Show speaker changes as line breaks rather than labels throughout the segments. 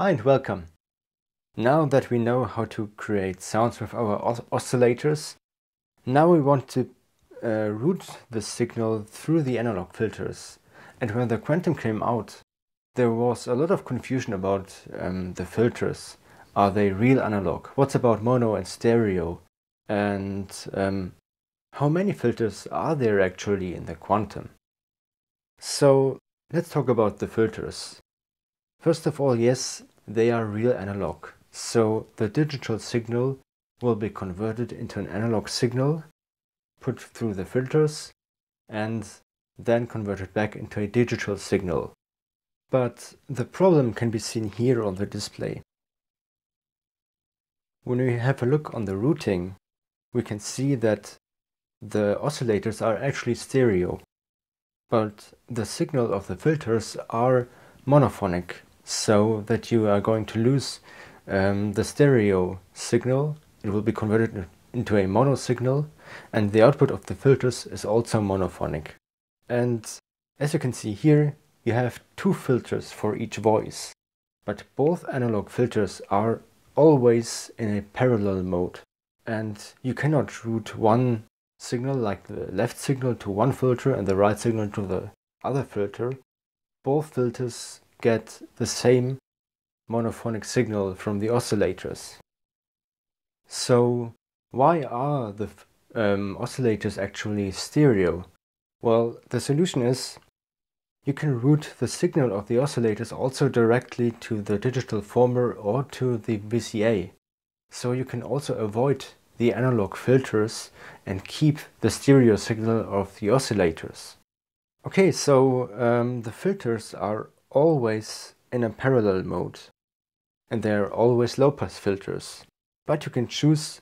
Hi and welcome. Now that we know how to create sounds with our oscillators, now we want to route the signal through the analog filters. And when the quantum came out, there was a lot of confusion about the filters. Are they real analog? What's about mono and stereo? And how many filters are there actually in the quantum? So let's talk about the filters. First of all, yes, they are real analog. So the digital signal will be converted into an analog signal, put through the filters, and then converted back into a digital signal. But the problem can be seen here on the display. When we have a look on the routing, we can see that the oscillators are actually stereo, but the signal of the filters are monophonic, so that you are going to lose the stereo signal. It will be converted into a mono signal, and the output of the filters is also monophonic. And as you can see here, you have two filters for each voice, but both analog filters are always in a parallel mode, and you cannot route one signal, like the left signal, to one filter and the right signal to the other filter. Both filters get the same monophonic signal from the oscillators. So why are the oscillators actually stereo? Well, the solution is you can route the signal of the oscillators also directly to the digital former or to the VCA. So you can also avoid the analog filters and keep the stereo signal of the oscillators. Okay, so the filters are always in a parallel mode, and they're always low-pass filters. But you can choose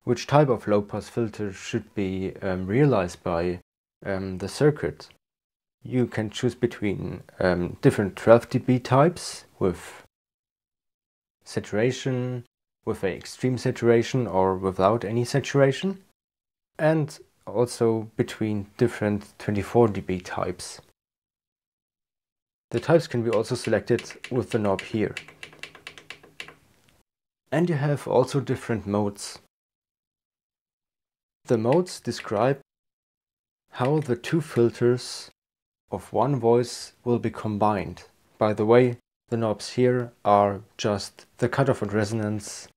which type of low-pass filter should be realized by the circuit. You can choose between different 12 dB types with saturation, with an extreme saturation, or without any saturation, and also between different 24 dB types. The types can be also selected with the knob here. And you have also different modes. The modes describe how the two filters of one voice will be combined. By the way, the knobs here are just the cutoff and resonance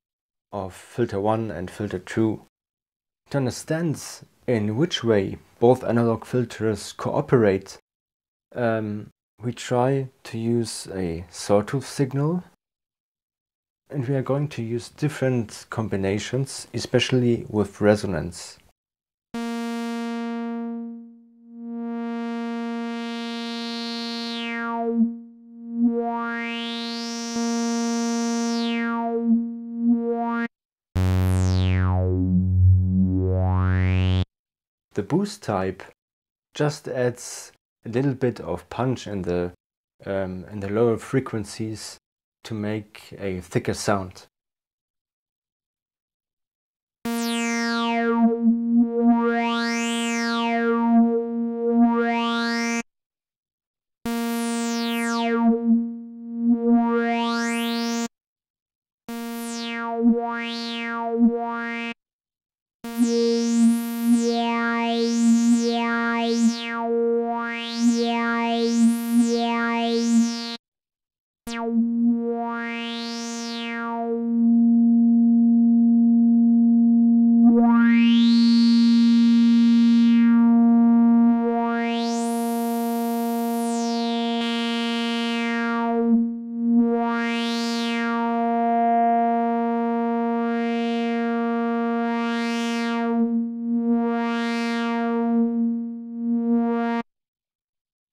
of filter 1 and filter 2. To understand in which way both analog filters cooperate, we try to use a sawtooth signal, and we are going to use different combinations, especially with resonance. The boost type just adds a little bit of punch in the lower frequencies to make a thicker sound.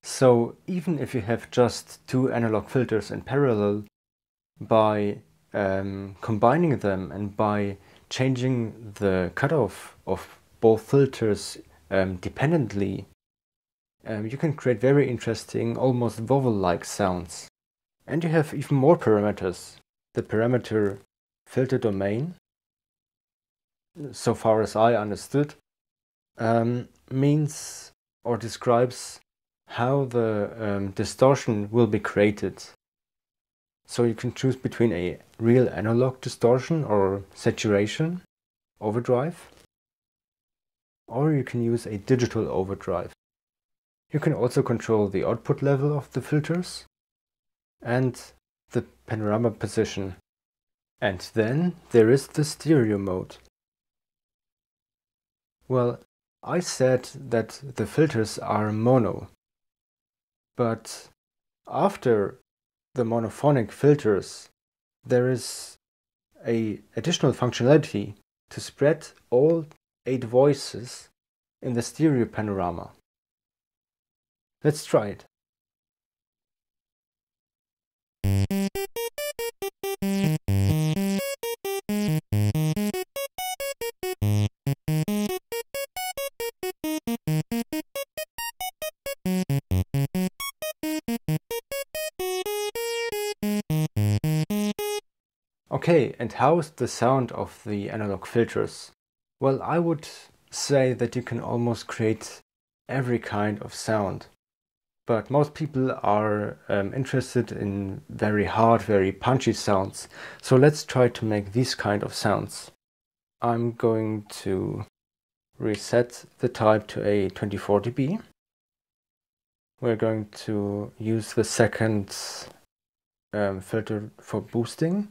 So even if you have just two analog filters in parallel, by combining them and by changing the cutoff of both filters dependently, you can create very interesting, almost vowel-like sounds. And you have even more parameters. The parameter filter domain, so far as I understood, means or describes how the distortion will be created. So you can choose between a real analog distortion or saturation, overdrive, or you can use a digital overdrive. You can also control the output level of the filters and the panorama position. And then there is the stereo mode. Well, I said that the filters are mono, but after the monophonic filters, there is an additional functionality to spread all 8 voices in the stereo panorama. Let's try it. Okay, and how is the sound of the analog filters? Well, I would say that you can almost create every kind of sound. But most people are interested in very hard, very punchy sounds. So let's try to make these kind of sounds. I'm going to reset the type to a 24 dB. We're going to use the second filter for boosting.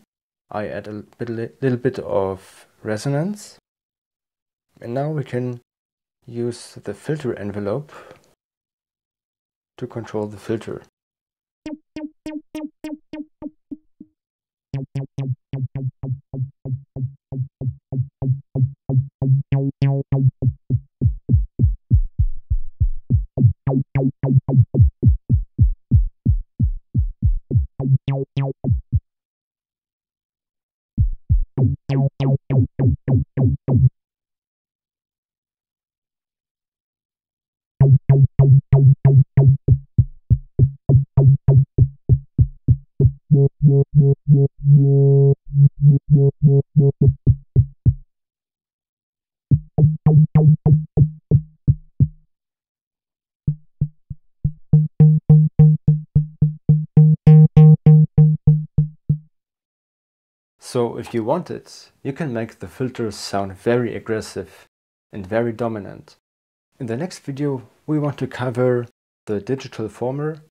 I add a little bit of resonance. And now we can use the filter envelope to control the filter. So if you want it, you can make the filters sound very aggressive and very dominant. In the next video, we want to cover the digital former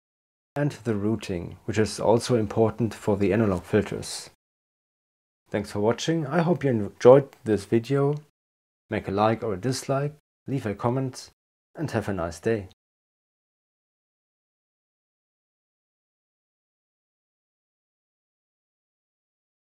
and the routing, which is also important for the analog filters. Thanks for watching. I hope you enjoyed this video. Make a like or a dislike, leave a comment, and have a nice day.